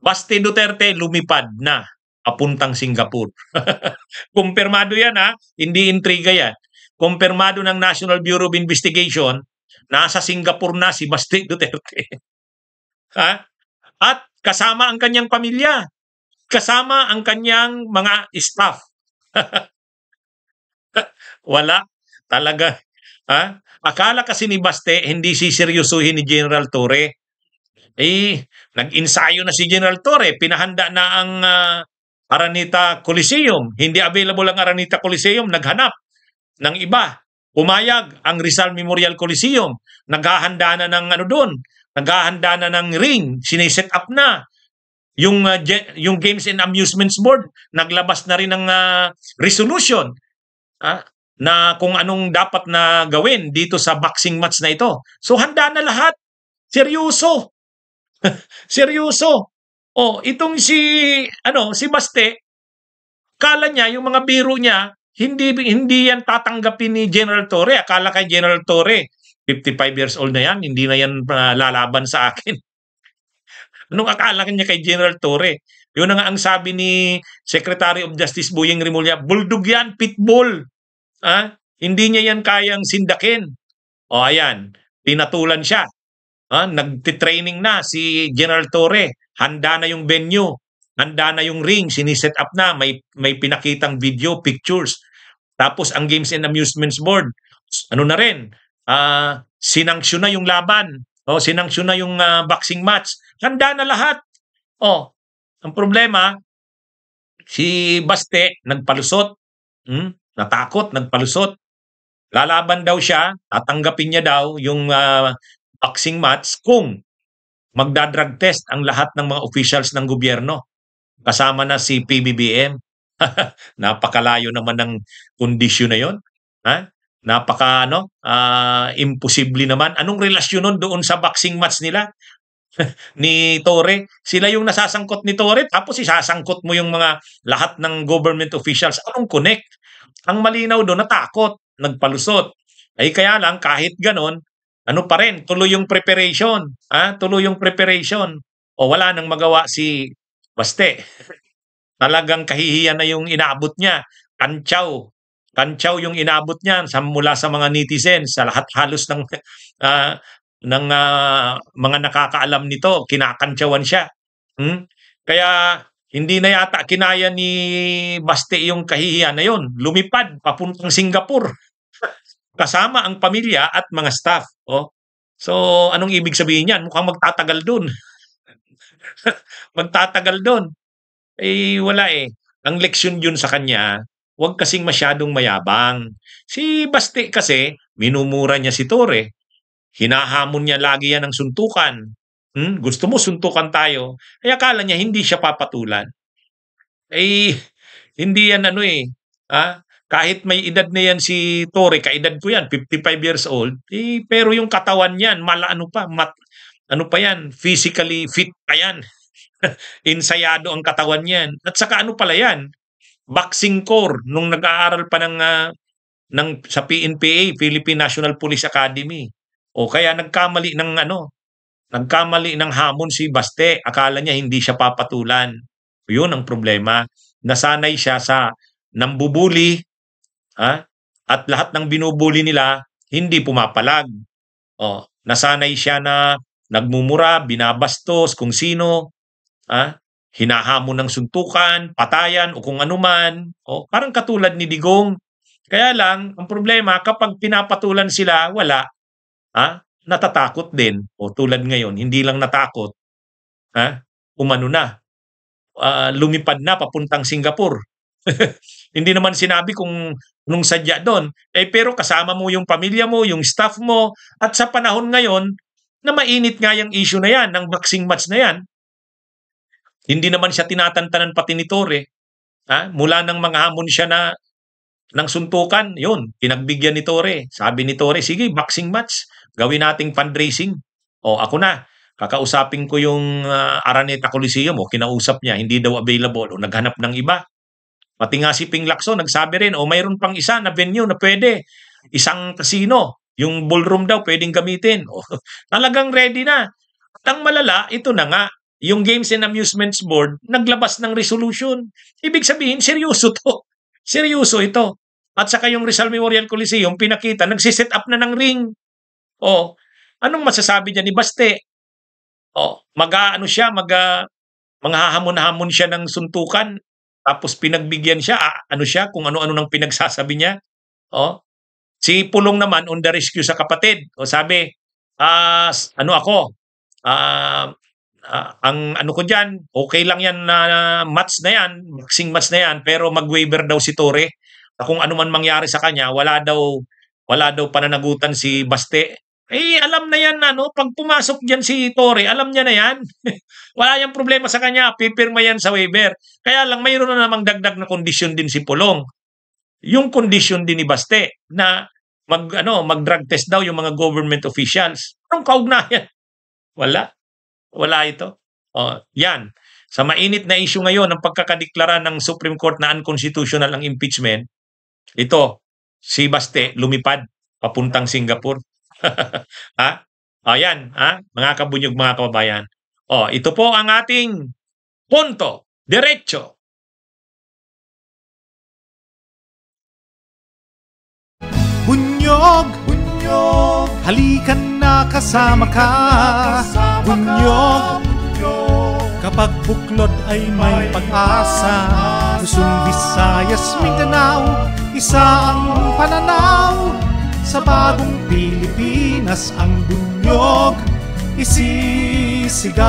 Baste Duterte lumipad na papuntang Singapore. Kumpirmado yan ha, hindi intriga yan. Kumpirmado ng National Bureau of Investigation, nasa Singapore na si Baste Duterte. Ha? At kasama ang kanyang pamilya, kasama ang kanyang mga staff. Wala talaga. Ha? Akala kasi ni Baste hindi siseryosuhin ni General Torre. Nag-ensayo na si General Torre, pinahanda na ang Araneta Coliseum. Hindi available ang Araneta Coliseum, naghanap ng iba. Pumayag ang Rizal Memorial Coliseum. Naghahanda na ng ano doon. Naghahanda na ng ring. Sineset up na. Yung Games and Amusements Board, naglabas na rin ng resolution na kung anong dapat na gawin dito sa boxing match na ito. So handa na lahat. Seryoso. Seryoso. Itong si Baste, kala niya yung mga biro niya hindi yan tatanggapin ni General Torre. Akala kay General Torre 55 years old na yan, hindi na yan lalaban sa akin. Anong akala niya kay General Torre? Yun na nga ang sabi ni Secretary of Justice Boyeng Rimulya, bulldog yan, pitbull. Hindi niya yan kayang sindakin. Ayan, pinatulan siya. Nagtitraining na si General Torre. Handa na yung venue. Handa na yung ring. Siniset up na. May pinakitang video, pictures. Tapos ang Games and Amusements Board, ano na rin, sinanksyon na yung laban. Sinanksyon na yung boxing match. Handa na lahat. Ang problema, si Baste nagpalusot. Natakot, nagpalusot. Lalaban daw siya, tatanggapin niya daw yung boxing match kung magdadrug test ang lahat ng mga officials ng gobyerno. Kasama na si PBBM. Napakalayo naman ng kondisyon na yon. Imposible naman. Anong relasyon nun doon sa boxing match nila? Ni Torre, sila yung nasasangkot ni Torre, tapos isasangkot mo yung mga lahat ng government officials. Anong connect? Ang malinaw doon, natakot, nagpalusot. Kaya lang, kahit ganon, ano pa rin, tuloy yung preparation. Tuloy yung preparation. Wala nang magawa si Baste. Talagang kahihiyan na yung inaabot niya. Kantsaw yung inaabot niya mula sa mga netizens, sa lahat halos ng mga nakakaalam nito, kinakantsawan siya. Kaya hindi na yata kinaya ni Baste yung kahihiyan na yun. Lumipad papuntang Singapore. Kasama ang pamilya at mga staff. So, anong ibig sabihin yan? Mukhang magtatagal dun. Magtatagal dun. Wala eh. Ang leksyon yun sa kanya, huwag kasing masyadong mayabang. Si Baste kasi, minumura niya si Torre. Hinahamon niya lagi yan ng suntukan. Gusto mo suntukan tayo? Akala niya hindi siya papatulan. Hindi yan kahit may edad na yan si Torre, kaedad ko yan, 55 years old, pero yung katawan niyan, physically fit pa yan. Insayado ang katawan niyan. At saka pala yan, boxing corps, nung nag-aaral pa sa PNPA, Philippine National Police Academy. Kaya nagkamali ng hamon si Baste. Akala niya hindi siya papatulan. Yun ang problema. Nasanay siya sa nambubuli, at lahat ng binubuli nila, hindi pumapalag. Nasanay siya na nagmumura, binabastos, kung sino, hinahamon ng suntukan, patayan, o kung anuman. Parang katulad ni Digong. Kaya lang, ang problema, kapag pinapatulan sila, wala. Natatakot din. Tulad ngayon, hindi lang natakot. Umano na. Lumipad na papuntang Singapore. Hindi naman sinabi kung nung sadya doon. Pero kasama mo yung pamilya mo, yung staff mo, at sa panahon ngayon, na mainit nga yung issue na yan, ng boxing match na yan, hindi naman siya tinatantanan pati ni Torre. Mula nang mga hamon siya ng suntukan, yun, pinagbigyan ni Torre. Sabi ni Torre, sige, boxing match, gawin nating fundraising. Ako na, kakausapin ko yung Araneta Coliseum, kinausap niya, hindi daw available, naghanap ng iba. Pati nga si Ping Lacson, nagsabi rin, mayroon pang isa na venue na pwede, isang casino, yung ballroom daw pwedeng gamitin. Talagang ready na. At ang malala, ito na nga, yung Games and Amusements Board naglabas ng resolution. Ibig sabihin, seryoso to. Seryoso ito. At saka yung Rizal Memorial Coliseum, pinakita, nagsiset up na ng ring. O, anong masasabi niya ni Baste? O, manghahamon-hamon siya ng suntukan. Tapos pinagbigyan siya, kung ano-ano nang pinagsasabi niya. O, si Pulong naman on the rescue sa kapatid. O sabi, ang ano ko diyan, okay lang yan na match na yan, boxing match na yan, pero mag-waiver daw si Torre. Kung ano man mangyari sa kanya, wala daw pananagutan si Baste. Alam na yan pag pumasok diyan si Torre, alam niya na yan. Wala yang problema sa kanya, pipirma yan sa waiver. Kaya lang mayroon na namang dagdag na kondisyon din si Pulong. Yung kondisyon din ni Baste na mag-drug test daw yung mga government officials. Anong kaugnayan? Wala ito. Yan. Sa mainit na issue ngayon ng pagkakadeklara ng Supreme Court na unconstitutional ang impeachment, ito, si Baste lumipad papuntang Singapore. Yan, mga kabunyog, mga kababayan. Ito po ang ating punto, diretso. Bunyog, halikan na kasama ka. Bunyog, kapag buklod ay may pag-asa. Luzon, Visayas, Mindanao, isa ang pananaw. Sa bagong Pilipinas ang bunyog isisigaw.